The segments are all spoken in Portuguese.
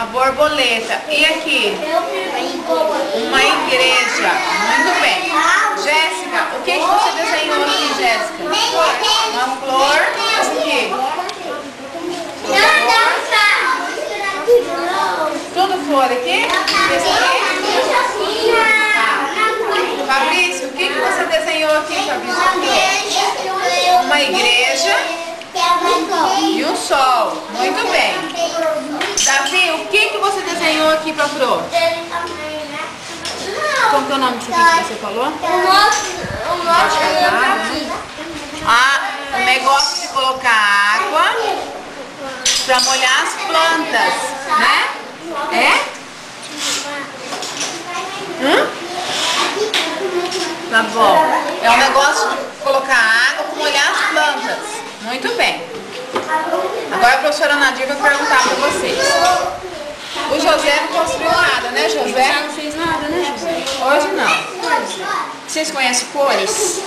Uma borboleta. E aqui? Uma igreja. Muito bem. Jéssica, o que você desenhou aqui, Jéssica? Uma flor. Essa aqui? Tudo flor aqui? Esse aqui? Tá. Fabrício, o que você desenhou aqui, Fabrício? Uma igreja e um sol. Muito bem. Davi, o que você desenhou aqui pra Pro? Qual que é o nome disso aqui que você falou? O negócio de colocar água pra molhar as plantas, né? É? Tá bom. É um negócio de colocar água pra molhar as plantas. Muito bem. Agora a professora Nadir vai perguntar pra vocês. O José não construiu nada, né, José? Não fez nada, né, José? Hoje não. Vocês conhecem cores?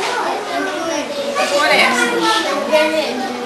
Que cor é essa? Vermelho.